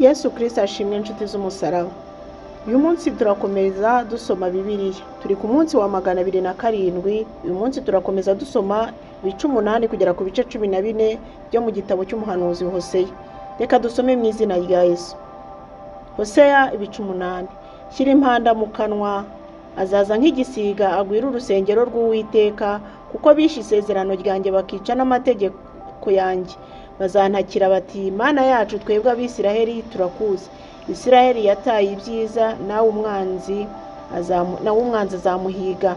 Yesu Kristo ashimwe inshuti z'umusaraba. Uyu munsi turakomeza dusoma Bibiliya. Turi ku munsi wa 207. Uyu munsi turakomeza dusoma ibice 8 kugera ku bice 14 byo mu gitabo cy'umuhanuzi Hoseya. Reka dusome mu izina rya Yesu. Hoseya ibice 8. Shyira impanda mu kanwa, azaza nk'igisiga agwira urusengero rw'Uwiteka, kuko bishe isezerano ryanjye bakica n'amategeko yanjye. Bazantakira bati, Mana yacu twebwe Abisiraheli turakuzi. Isiraheli yataye ibyiza, nawe umwanzi azamuhiga.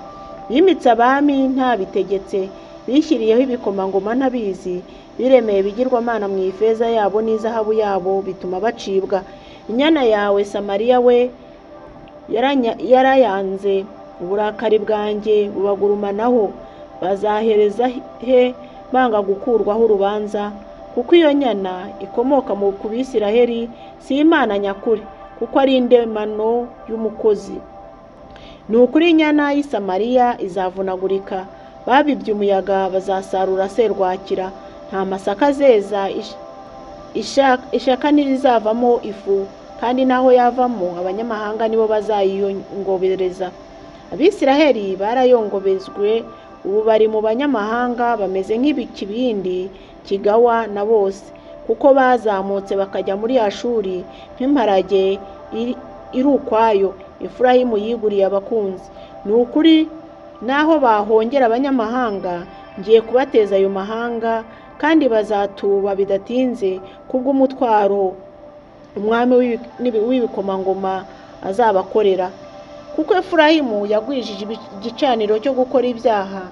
Bimitse abami ntabitegetse, bishyiriyeho ibikomangoma ntabizi, biremeye bigirwamana mu ifeza yabo n'izahabu yabo, bituma bacibwa. Inyana yawe Samariya we yarayanze, uburakari bwanjye bubagurumanaho. Bazahereza he banga gukurwaho urubanza? Kuko iyo nyana ikomoka mu Bisiraheli, si Imana nyakuri, kuko ari indemano y'umukozi. Ni ukuri inyana y'i Samariya izavunagurika, babibye umuyaga bazasarura serwakira. Nta masaka azeza, ishaka ntirizavamo ifu, kandi naho yavamo abanyamahanga nibo bazayiyongobereza. Abisiraheli barayongobezwe, ubu bari mu banyamahanga, bameze nk'ikibindi kigawa na bose, kuko bazamutse bakajya muri Ashuri nk'imparage iri ukwayo. Efurayimu yiguriye abakunzi. Ni ukuri naho bahongera abanyamahanga, ngiye kubateza ayo mahanga, kandi bazatuba bidatinze kubw'umutwaro umwami w'ibikomangoma azabakorera. Kuko Efurayimu yagwijije igicaniro cyo gukora ibyaha,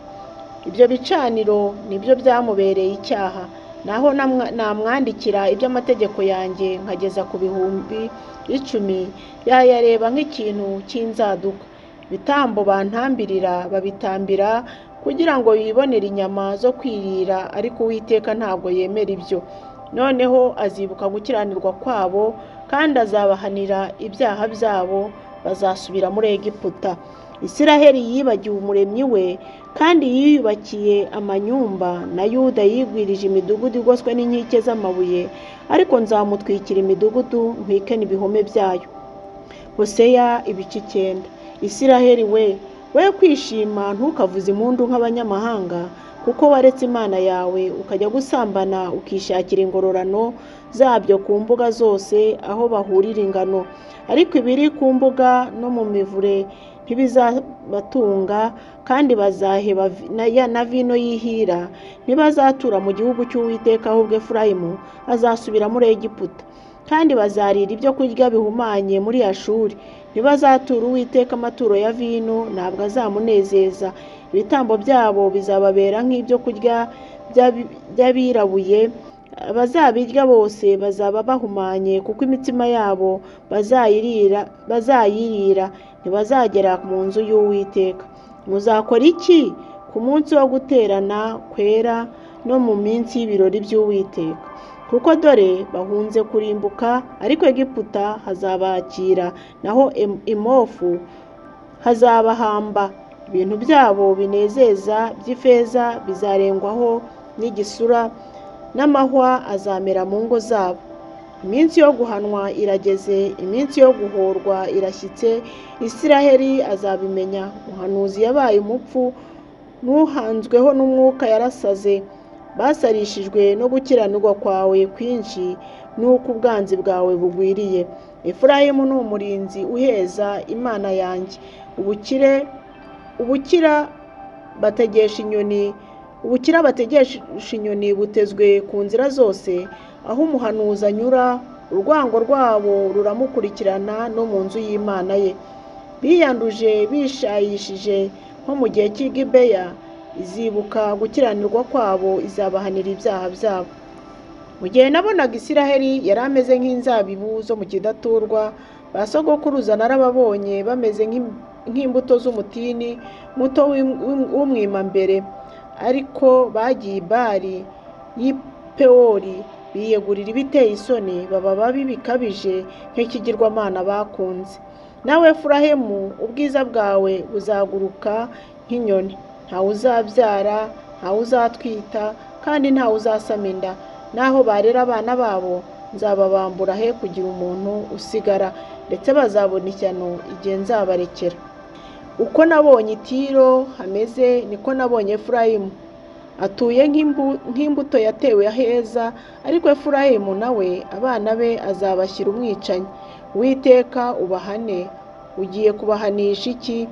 ibyo bicaniro nibyo byamubereye icyaha. Naho namwandikira iby'amategeko yanjye nkageza ku 10,000, yayareba nk'ikintu cy'inzaduka. Ibitambo bantambirira babitambira kugira ngo bibonere inyama zo kwirira, ariko Uwiteka ntabwo yemera ibyo. Noneho azibuka gukiranirwa kwabo, kandi azabahanira ibyaha byabo, bazasubira muri Egiputa. Isiraheli yibagiwe umuremyi we, kandi yiyubakiye amanyumba, na Yuda yigwirije imidugudu igoswe n'inkike z'amabuye, ariko nzamutwikira imidugudu ntwike n'ibihome byayo. Hoseya ibice 9. Isiraheli we kwishima, ntukavuze impundu nk'abanyamahanga, kuko waretse Imana yawe ukajya gusambana, ukishakira ingororano zabyo ku mbuga zose aho bahurira ingano. Ariko ibiri ku mbuga no mu mivure ntibizabatunga, kandi bazaheba na vino y'ihira. Ntibazatura mu gihugu cy'Uwiteka, ahubwo Efurayimu azasubira muri Egiputa. Kandi bazarira ibyo kurya bihumanye muri Ashuri. Ntibazatura Uwiteka amaturo ya vino, ntabwo azamunezeza. Ibitambo byabo bizababera nk'ibyo kurya by'abirabuye. Abazabirya bose bazaba bahumanye, kuko imitima yabo bazayirira, ntibazagera mu nzu y'Uwiteka. Muzakora iki ku munsi wo guterana kwera no mu minsi y'ibirori by'Uwiteka? Kuko dore bahunze kurimbuka, ariko Egiputa hazabakira, naho Imofu hazabahamba. Ibintu byabo binezeza by'ifeza bizarengwaho n'igisura, n'amahwa azamera mu ngo zabo. Iminsi yo guhanwa irageze, iminsi yo guhorwa irashyitse. Isiraheli azabimenya. Umuhanuzi yabaye umupfu, n'uhanzweho n'umwuka yarasaze. Basarishijwe no gukiranirwa kwawe kwinshi, n'uko ubwanzi bwawe bugwiriye. Efurayimu ni umurinzi uheza Imana yanjye. Ubukira bategesha inyoni butezwe ku nzira zose. Aho umuhanuzi anyura, urwango rwabo ruramukurikirana no mu nzu y'Imana ye. Biyanduje bishayishije nko mu gihe cy'i Gibeya, izibuka gukiranirwa kwabo, izabahanira ibyaha byabo. Mu gihe nabonaga Isiraheli yari ameze nk'inzabibu zo mu kidaturwa, ba sogokuruza narababonye bameze nk'imbuto z'umutini muto w'umwimambere. Ariko bagiye Bali y'i Pewori, biyegurira ibiteye isoni, baba babi bikabije nk'ikigirwamana bakunze. Nawe Efurayimu, ubwiza bwawe buzaguruka nk'inyoni. Ntawe uzabyara, ntawe uzatwita, kandi ntawe uzasama inda. Naho barera abana babo, nzababambura he kugira umuntu usigara, ndetse bazabona ishyano igihe nzabarekera. Uko nabonye Tiro hameze niko nabonye Efurayimu, atuye nk'imbuto yatewe aheza, ariko Efurayimu nawe abana be azabashyira umwicanyi. Uwiteka ubahane. Ugiye kubahanisha iki?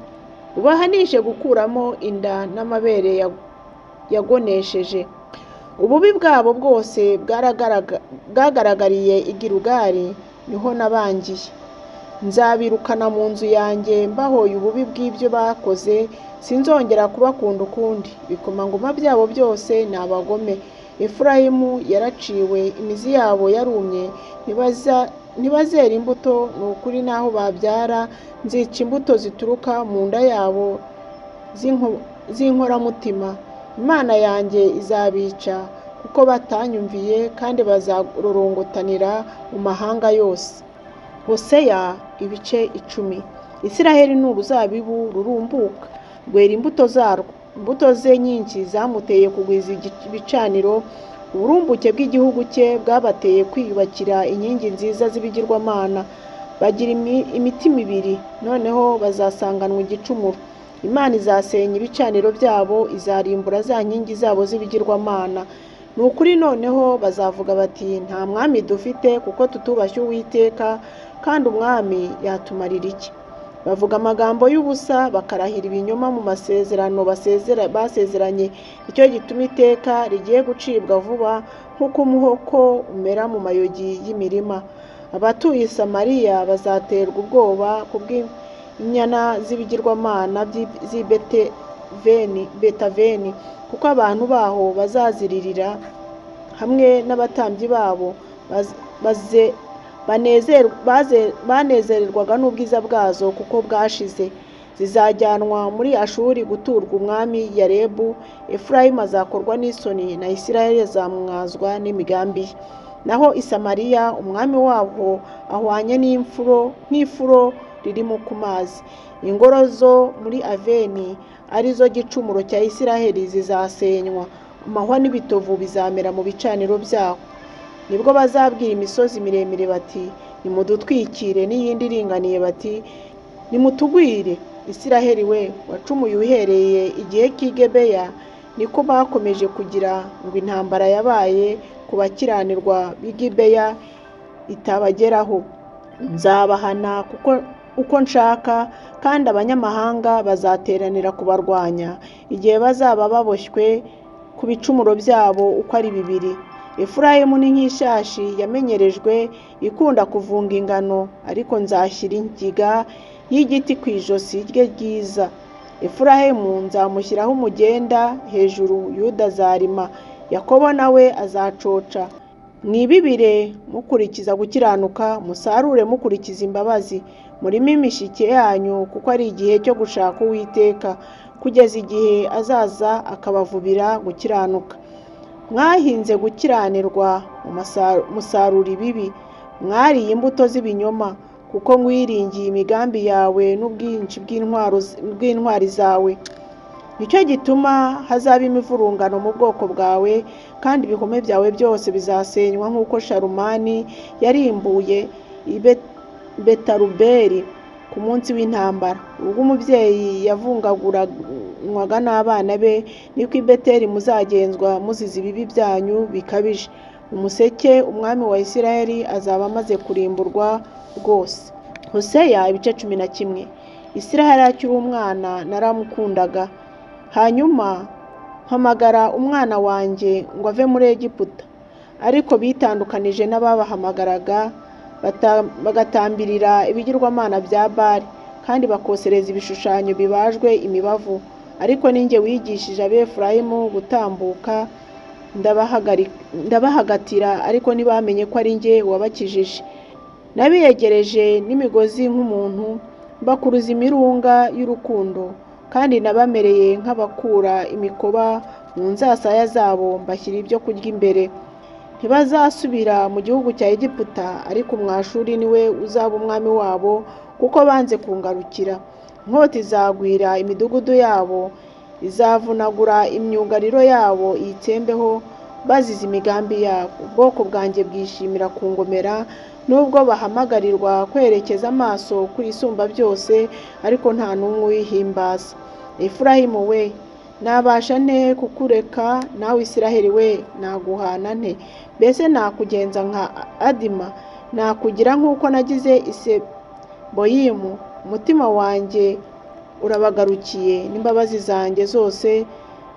Ubahanishe gukuramo inda n'amabere yagonesheje. Ububi bwabo bwose bwagaragariye i Gilugali, niho nabangiye. Nzabirukana mu nzu yanjye mbahoye ububi bw'ibyo bakoze, sinzongera kubakunda ukundi. Ibikomangoma byabo byose ni abagome. Efurayimu yaraciwe, imizi yabo yarumye, ntibazera imbuto. Ni ukuri n'aho babyara nzica imbuto zituruka mu nda yabo z'inkoramutima. Imana yanjye izabica kuko batanyumviye, kandi bazarorongotanira mu mahanga yose. Hoseya ibice 10. Isiraheli ni uruzabibu rurumbuka, rwera imbuto zarwo. Imbuto ze nyinshi zamuteye kugwiza ibicaniro. Uburumbuke bw'igihugu cye bwabateye kwiyubakira inkingi nziza z'ibigirwamana. Bagira imitima ibiri, noneho bazasanganwa igicumuro. Imana izasenya ibicaniro byabo, izarimbura za nkingi zabo z'ibigirwamana. Ni ukuri noneho bazavuga bati, nta mwami dufite, kuko tutubashye Uwiteka, kandi umwami yatumarira iki? Bavuga amagambo y'ubusa, bakarahira ibinyoma mu masezerano basezeranye. Icyo gituma iteka rigiye gucibwa vuba, nk'uko umuhoko umera mu mayogi y'imirima. Abatuye Samariya bazaterwa ubwoba kubw'inyana z'ibigirwamana z'i Betaveni, kuko abantu baho bazaziririra hamwe n'abatambyi babo banezererwaga n'ubwiza bwazo kuko bwashize. Zizajyanwa muri Ashuri guturwa umwami Yarebu. Efurayimu azakorwa n'isoni, na Isiraheli azamwazwa n'imigambi ye. Naho i Samariya umwami wabo ahwanye nk'ifuro ririmo ku mazi. Ingoro zo muri Aveni arizo gicumuro cya Isiraheli zizasenywa. Amahwa n'ibitovu bizamera mu bicaniro byaho. Nibwo bazabwira imisozi miremire bati, nimudutwikire, n'iyindi iringaniye bati, nimutugwire. Isiraheli we, wacumuye uhereye igihe cy'i Gibeya, niko bakomeje kugira ngo intambara yabaye ku bakiranirwa b'i Gibeya itabageraho. Nzabahana uko nshaka, kandi abanyamahanga bazateranira kubarwanya igihe bazaba baboshywe ku bicumuro byabo uko ari 2. Efurayimu ni nk'ishashi yamenyerejwe ikunda kuvunga ingano, ariko nzashyira ingiga y'igiti ku ijosi rye ryiza. Efurayimu nzamushyiraho umugenda hejuru, Yuda azarima, Yakobo nawe azacoca. Mwibibire mukurikiza gukiranuka, musarure mukurikiza imbabazi. Murimo imishike yanyu, kuko ari igihe cyo gushaka Uwiteka, kugeza igihe azaza akabavubira gukiranuka. Mwahinze gukiranirwa, musarura ibibi. Mwariye imbuto z'ibinyoma, kuko mwiringiye imigambi yawe n'ubwinshi bw'intwari zawe. Nicyo gituma hazaba imivurungano mu bwoko bwawe, kandi ibihome byawe byose bizasenywa nk'uko Sharumani yarimbuye i Betarubeli ku munsi w'intambara. Ubwo umubyeyi yavungaguranywaga n'abana be, niko i Beteli muzagenzwa muzize ibibi byanyu bikabije. Umuseke umwami wa Isiraheli azaba amaze kurimburwa rwose. Hoseya ibice 11. Isiraheli akiri umwana naramukundaga, hanyuma mpamagara umwana wanjye ngo ave muri Egiputa. Ariko bitandukanije n'ababahamagaraga, bagatambirira ibigirwamana bya Bali, kandi bakosereza ibishushanyo bibajwe imibavu. Ariko ninjye wigishije Abefurayimu gutambuka, ndabahagatira, ariko ntibamenye ko ari njye wabakijije. Nabiyegereje n'imigozi nk'umuntu, bakuruza imirunga y'urukundo, kandi nabamereye nk'abakura imikoba mu nzasaya zabo, mbashyira ibyo kurya imbere. Ntibazasubira mu gihugu cya Egiputa, ariko Umwashuri niwe uzaba umwami wabo, kuko banze kungarukira. Inkota izagwira imidugudu yabo, izavunagura imyugariro yabo iyitsembeho. bazize imigambi yabo. Ubwoko bwanjye bwishimira kungomera, nubwo bahamagarirwa kwerekeza amaso ku isumba byose, ariko nta n'umwe uyihimbaza. Efurayimu we, nabasha nte kukureka? Nawe Isiraheli we, naguhana nte? Mbese nakugenza nka Adima? Nakugira nk'uko nagize i Seboyimu? Umutima wanjye urabagarukiye, n'imbabazi zanjye zose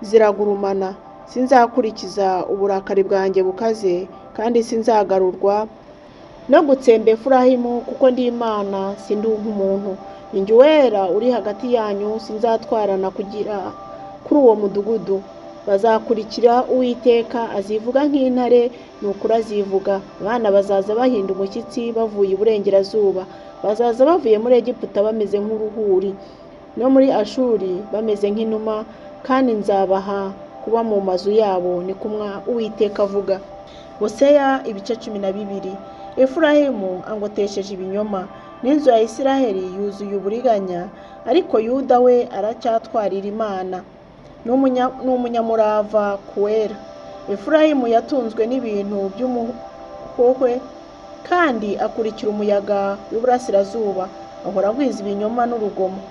ziragurumana. Sinzakurikiza uburakari bwanjye bukaze, kandi sinzagarurwa no gutsemba Efurayimu, kuko ndi Imana, sindi nk'umuntu. Ni jye Uwera uri hagati yanyu, sinzatwarana kugira kuri uwo mudugudu. Bazakurikira Uwiteka, azivuga nk'intare, ni ukuri azivuga. Abana bazaza bahinda umushyitsi bavuye iburengerazuba. Bazaza bavuye muri Egiputa bameze nk'uruhuri, no muri Ashuri bameze nk'inuma, kandi nzabaha kuba mu mazu yabo, ni kumwa Uwiteka avuga. Hoseya ibice 12. Efurayimu angotesheje ibinyoma, n'inzu ya Isiraheli yuzuye uburiganya, ariko Yuda we aracyatwarira Imana. Ni umunyamurava kuwera. Efurayimu yatunzwe n'ibintu by'umuhohwe, kandi akurikira umuyaga w'iburasirazuba. Ahora agwiza ibinyoma n'urugomo.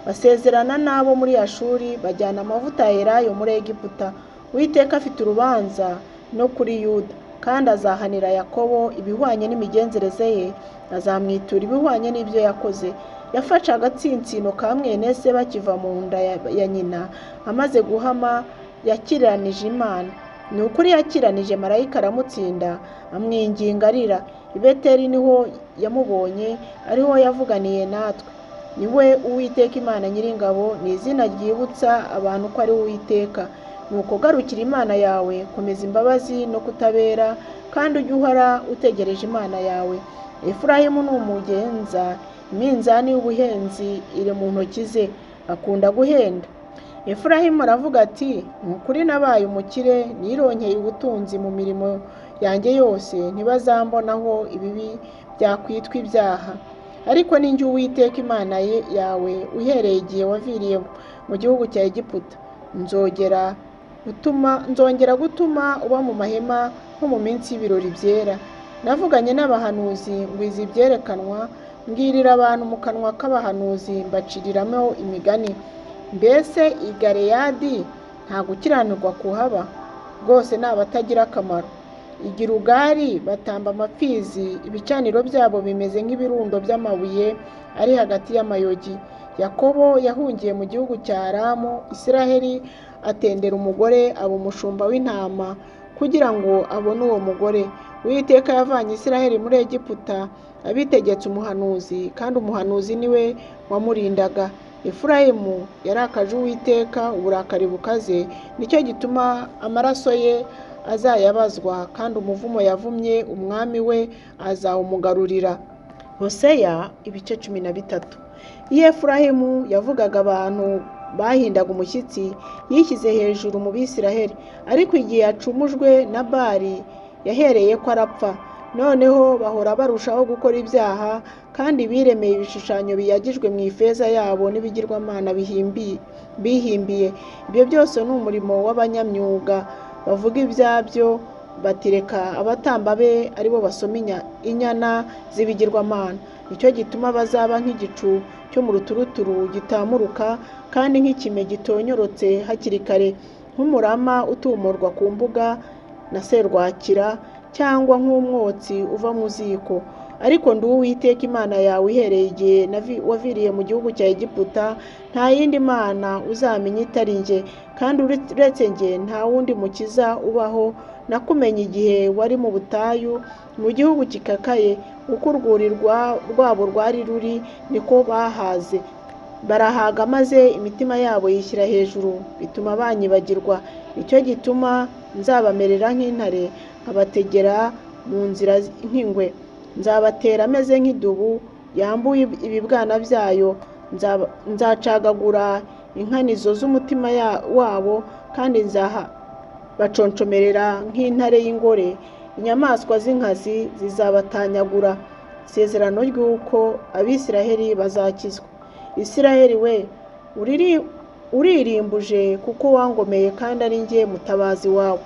Basezerana n'abo muri Ashuri, bajyana amavuta ya elayo muri Egiputa. Uwiteka afite urubanza no kuri Yuda, kandi azahanira Yakobo ibihwanye n'imigenzereze ye, azamwitura ibihwanye n'ibyo yakoze. Yafashe agatsinsino ka mwene se bakiva mu nda ya nyina, amaze guhama yakiranije Imana. Ni ukuri yakiranije, marayika aramutsinda, amwinginga arira. I Beteli niho yamubonye, ariho yavuganiye natwe. Ni we Uwiteka Imana Nyiringabo, ni izina ryibutsa abantu ko ari Uwiteka. Nuko garukira Imana yawe, komeza imbabazi no kutabera, kandi ujye uhora utegereje Imana yawe. Efurayimu ni umugenza, iminzani y'ubuhenzi iri mu ntoki ze, akunda guhenda. Efurayimu aravuga ati, ni ukuri nabaye umukire, nironkeye ubutunzi mu mirimo yanjye yose, ntibazambonaho ibibi byakwitwa ibyaha. Ariko ni jye Uwiteka Imana yawe, uhereye igihe waviriye mu gihugu cya Egiputa. Nzongera gutuma uba mu mahema nko mu minsi y'ibirori byera. Navuganye n'abahanuzi ngwiza ibyerekanwa, mbwirira abantu mu kanwa k'abahanuzi, mbaciriramo imigani. Mbese i Galeyadi nta gukiranirwa kuhaba? Rwose ni abatagira akamaro. I Gilugari batamba amapfizi, ibicaniro byabo bimeze nk'ibirundo by'amabuye ari hagati y'amayogi. Yakobo yahungiye mu gihugu cya Aramu, Isiraheli atendera umugore, aba umushumba w'intama kugira ngo abone uwo mugore. Uwiteka yavanye Isiraheli muri Egiputa abitegetse umuhanuzi, kandi umuhanuzi niwe wamurindaga. Efurayimu yarakaje Uwiteka uburakari bukaze, nicyo gituma amaraso ye azayabazwa, kandi umuvumo yavumye umwami we azawumugarurira. Hoseya ibice 13. Iyo Efurayimu yavugaga, abantu bahindaga umushyitsi, yishyize hejuru mu Bisiraheli. Ariko igihe yacumujwe na Bali, yahereye ko arapfa. Noneho bahora barushaho gukora ibyaha, kandi biremeye ibishushanyo biyagijwe mu ifeza yabo n'ibigirwamana bihimbiye. Ibyo byose ni umurimo w'abanyamyuga bavuga ibyabyo, batireka abatamba be aribo basoma inyana z'ibigirwamana. Nicyo gituma bazaba nk'igicu cyo mu ruturuturu gitamuruka, kandi nk'ikime gitonyorotse hakiri kare, nk'umurama utumurwa ku mbuga na serwakira, cyangwa nk'umwotsi uva mu ziko. Ariko ndi Uwiteka Imana yawe, uhereye igihe waviriye mu gihugu cya Egiputa. Nta yindi Mana uzamenya itari njye, kandi uretse njye nta wundi mukiza ubaho. Nakumenye igihe wari mu butayu, mu gihugu gikakaye. Uko urwuri rwabo rwari ruri, niko bahaze. Barahaga, maze imitima yabo yishyira hejuru, bituma banyibagirwa. Nicyo gituma nzabamerera nk'intare, nkabategera mu nzira nk'ingwe. Nzabatera ameze nk'idubu yambuye ibibwana byayo. Nzacagagura inkanizo z'umutima wabo, kandi baconcomerera nk'intare y'ingore. Inyamaswa z'inkazi zizabatanyagura. Isezerano ry'uko Abisiraheli bazakizwa. Isiraheli we, uririmbuje kuko wangomeye, kandi ari njye mutabazi wawe.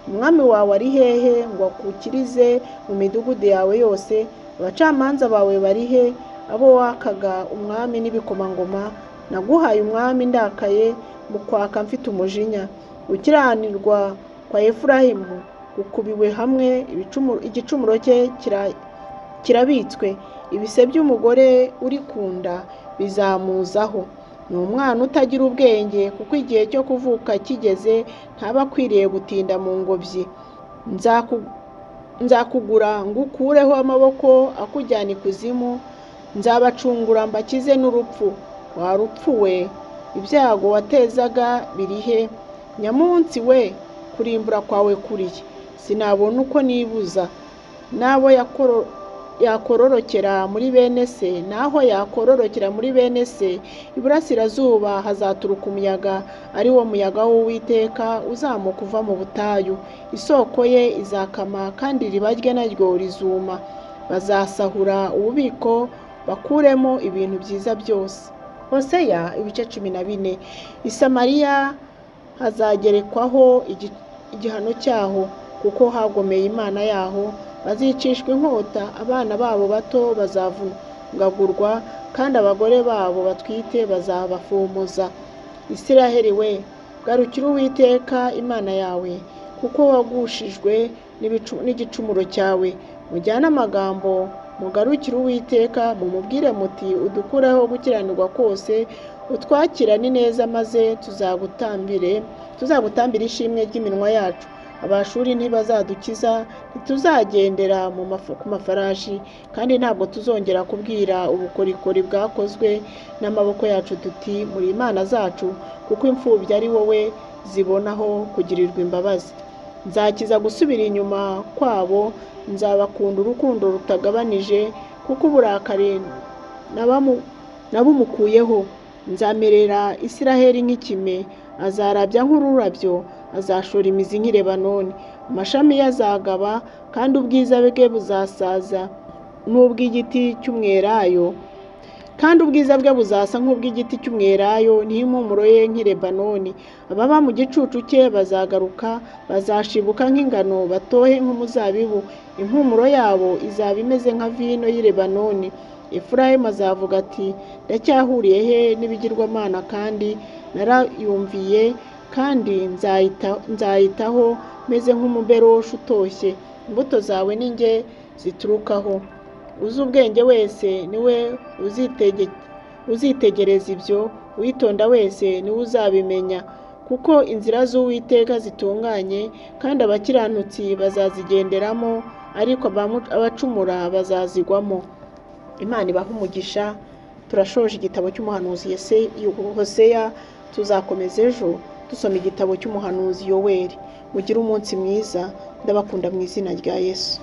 umwami wawe ari hehe ngo akukirize mu midugudu yawe yose? Abacamanza bawe bari he, abo wakaga umwami n'ibikomangoma? Naguhaye umwami ndakaye, mu kwaka mfite umujinya. Gukiranirwa kwa Efurayimu gukubiwe hamwe, igicumuro cye kirabitswe. Ibise by'umugore uri ku nda bizamuzaho. Ni umwana utagira ubwenge, kuko igihe cyo kuvuka kigeze ntaba akwiriye gutinda mu ngobyi. Nzakugura ngukureho amaboko akujyana ikuzimu, nzabacungura mbakize n'urupfu. Wa rupfu we, ibyago watezaga biri he? Nyamunsi we, kurimbura kwawe kuriye. Sinabona uko nibuza. N'abo yakororokera muri bene se, naho yakororokera muri bene se, iburasirazuba hazaturuka umuyaga, ari wo muyaga w'Uwiteka uzamuka uva mu butayu. Isoko ye izakama, kandi iriba rye naryo rizuma. Bazasahura ububiko bakuremo ibintu byiza byose. Hoseya ibice 14. I Samariya hazagerekwaho igihano cyaho, kuko hagomeye Imana yaho. Bazicishwa inkota, abana babo bato bazavugagurwa, kandi abagore babo batwite bazabafumuza. Isiraheli we, garukira Uwiteka Imana yawe, kuko wagushijwe n'igicumuro cyawe. Mujyane amagambo, mugarukire Uwiteka, mumubwire muti, udukureho gukiranirwa kose, utwakirane neza, maze tuzagutambira ishimwe ry'iminwa yacu. Abashuri ntibazadukiza, ntituzagendera ku mafarashi, kandi ntabwo tuzongera kubwira ubukorikori bwakozwe n'amaboko yacu tuti, muri imana zacu, kuko imfubyi ari wowe zibonaho kugirirwa imbabazi. Nzakiza gusubira inyuma kwabo, nzabakunda urukundo rutagabanije, kuko uburakari nabumukuyeho. Nzamerera Isiraheli nk'ikime, azarabya nk'ururabyo, azashora imizi nk'i Lebanoni. Amashami ye azagaba, kandi ubwiza bwe buzasaza n'ubw'igiti cy'umwelayo, kandi ubwiza bwe buzasa nk'ubw'igiti cy'umwelayo, n'impumuro ye nk'i Lebanoni. Ababa mu gicucu cye bazagaruka, bazashibuka nk'ingano, batohe nk'umuzabibu. Impumuro yabo izaba imeze nka vino y'i Lebanoni. Efurayimu azavuga ati, ndacyahuriye he n'ibigirwamana, kandi narayumviye, kandi nzayitaho meze nk'umuberoshi utoshye. Imbuto zawe ni nge ziturukaho. Uzi ubwenge wese niwe uzitegereza ibyo, uwitonda wese niwe uzabimenya. Kuko inzira z'Uwiteka zitunganye, kandi abakiranutsi bazazigenderamo, ariko abacumura bazazigwamo. Imana ibaha umugisha. Turashoje igitabo cy'umuhanuzi Hoseya. Tuzakomeza ejo dusoma igitabo cy'umuhanuzi Yoweli. Mugire umunsi mwiza. Ndabakunda mu izina rya Yesu.